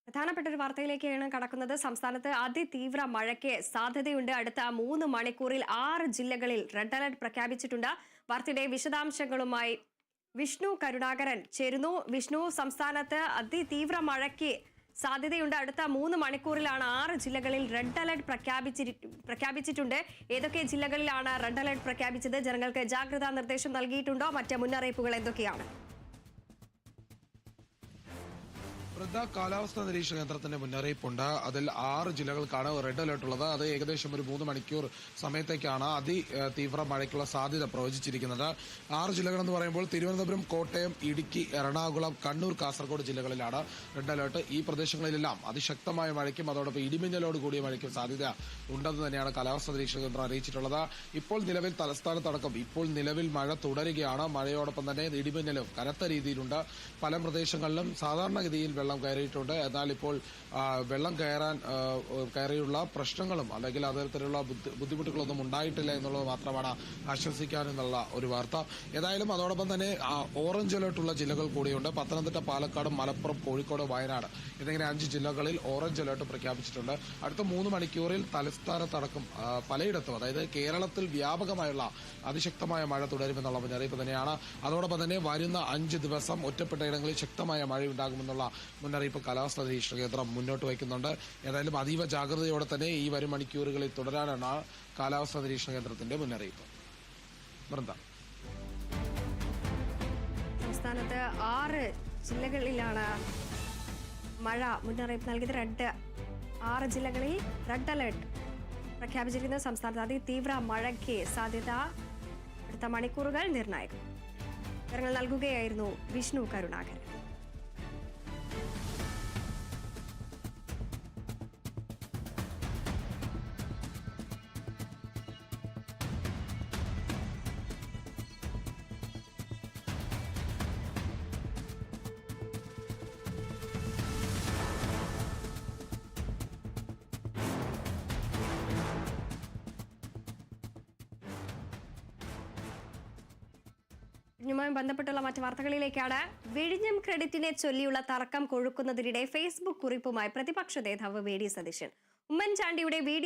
പ്രധാനപ്പെട്ട ഒരു വാർത്തയിലേക്കാണ് കടക്കുന്നത്. സംസ്ഥാനത്ത് അതിതീവ്ര മഴയ്ക്ക് സാധ്യതയുണ്ട്. അടുത്ത 3 മണിക്കൂറിൽ 6 ജില്ലകളിൽ റെഡ് അലർട്ട് പ്രഖ്യാപിച്ചിട്ടുണ്ട്. വാർത്തയുടെ വിശദാംശങ്ങളുമായി വിഷ്ണു കരുണാകരൻ ചേരുന്നു. വിഷ്ണു, സംസ്ഥാനത്ത് അതിതീവ്ര മഴയ്ക്ക് സാധ്യതയുണ്ട്. അടുത്ത 3 മണിക്കൂറിലാണ് 6 ജില്ലകളിൽ റെഡ് അലർട്ട് പ്രഖ്യാപിച്ചിട്ടുണ്ട്. ഏതൊക്കെ ജില്ലകളിലാണ് റെഡ് അലർട്ട് പ്രഖ്യാപിച്ചത്? ജനങ്ങൾക്ക് ജാഗ്രതാ നിർദ്ദേശം നൽകിയിട്ടുണ്ടോ? മറ്റ് മുന്നറിയിപ്പുകൾ എന്തൊക്കെയാണ്? കാലാവസ്ഥാ നിരീക്ഷണ കേന്ദ്രത്തിന്റെ മുന്നറിയിപ്പുണ്ട്. അതിൽ 6 ജില്ലകൾക്കാണ് റെഡ് അലർട്ട് ഉള്ളത്. അത് ഏകദേശം ഒരു 3 മണിക്കൂർ സമയത്തേക്കാണ് തീവ്ര മഴയ്ക്കുള്ള സാധ്യത പ്രവചിച്ചിരിക്കുന്നത്. 6 ജില്ലകൾ എന്ന് പറയുമ്പോൾ തിരുവനന്തപുരം, കോട്ടയം, ഇടുക്കി, എറണാകുളം, കണ്ണൂർ, കാസർഗോഡ് ജില്ലകളിലാണ് റെഡ് അലർട്ട്. ഈ പ്രദേശങ്ങളിലെല്ലാം അതിശക്തമായ മഴയ്ക്കും അതോടൊപ്പം ഇടിമിന്നലോട് കൂടിയ മഴയ്ക്കും സാധ്യത ഉണ്ടെന്ന് തന്നെയാണ് കാലാവസ്ഥാ നിരീക്ഷണ കേന്ദ്രം അറിയിച്ചിട്ടുള്ളത്. ഇപ്പോൾ നിലവിൽ തലസ്ഥാനത്തടക്കം നിലവിൽ മഴ തുടരുകയാണ്. മഴയോടൊപ്പം തന്നെ ഇടിമിന്നലും കനത്ത രീതിയിലുണ്ട്. പല പ്രദേശങ്ങളിലും സാധാരണഗതിയിൽ വെള്ളം കയറിയിട്ടുണ്ട്. എന്നാൽ ഇപ്പോൾ വെള്ളം കയറിയുള്ള പ്രശ്നങ്ങളും അല്ലെങ്കിൽ അത്തരത്തിലുള്ള ബുദ്ധിമുട്ടുകളൊന്നും ഉണ്ടായിട്ടില്ല എന്നുള്ളത് മാത്രമാണ് ആശ്വസിക്കാനെന്നുള്ള ഒരു വാർത്ത. ഏതായാലും അതോടൊപ്പം തന്നെ ഓറഞ്ച് അലർട്ടുള്ള ജില്ലകൾ കൂടിയുണ്ട്. പത്തനംതിട്ട, പാലക്കാട്, മലപ്പുറം, കോഴിക്കോട്, വയനാട് എന്നിങ്ങനെ 5 ജില്ലകളിൽ ഓറഞ്ച് അലർട്ട് പ്രഖ്യാപിച്ചിട്ടുണ്ട്. അടുത്ത 3 മണിക്കൂറിൽ തലസ്ഥാനത്തടക്കം പലയിടത്തും, അതായത് കേരളത്തിൽ വ്യാപകമായുള്ള അതിശക്തമായ മഴ തുടരുമെന്നുള്ള മുന്നറിയിപ്പ് തന്നെയാണ്. അതോടൊപ്പം തന്നെ വരുന്ന 5 ദിവസം ഒറ്റപ്പെട്ട ഇടങ്ങളിൽ ശക്തമായ മഴയുണ്ടാകുമെന്നുള്ള മുന്നറിയിപ്പ് കാലാവസ്ഥാ നിരീക്ഷണ കേന്ദ്രം മുന്നോട്ട് വയ്ക്കുന്നുണ്ട്. ഏതായാലും അതീവ ജാഗ്രതയോടെ തന്നെ ഈ വരും മണിക്കൂറുകളിൽ തുടരാനാണ് കാലാവസ്ഥാ നിരീക്ഷണ കേന്ദ്രത്തിന്റെ മുന്നറിയിപ്പ്. സംസ്ഥാനത്ത് 6 ജില്ലകളിലാണ് മഴ മുന്നറിയിപ്പ് നൽകിയത്. 6 ജില്ലകളിൽ റെഡ് അലർട്ട് പ്രഖ്യാപിച്ചിരിക്കുന്ന സംസ്ഥാനത്ത് അതിതീവ്ര മഴയ്ക്ക് സാധ്യത. അടുത്ത മണിക്കൂറുകൾ നിർണായകം. വിവരങ്ങൾ നൽകുകയായിരുന്നു വിഷ്ണു കരുണാകരൻ. ുമായി ബന്ധപ്പെട്ടുള്ള മറ്റ് വാർത്തകളിലേക്കാണ്. വിഴിഞ്ഞം ക്രെഡിറ്റിനെ ചൊല്ലിയുള്ള തർക്കം കൊഴുക്കുന്നതിനിടെ ഫേസ്ബുക്ക് കുറിപ്പുമായി പ്രതിപക്ഷ നേതാവ് വി ഡി സതീശൻ. ഉമ്മൻചാണ്ടിയുടെ വീഡിയോ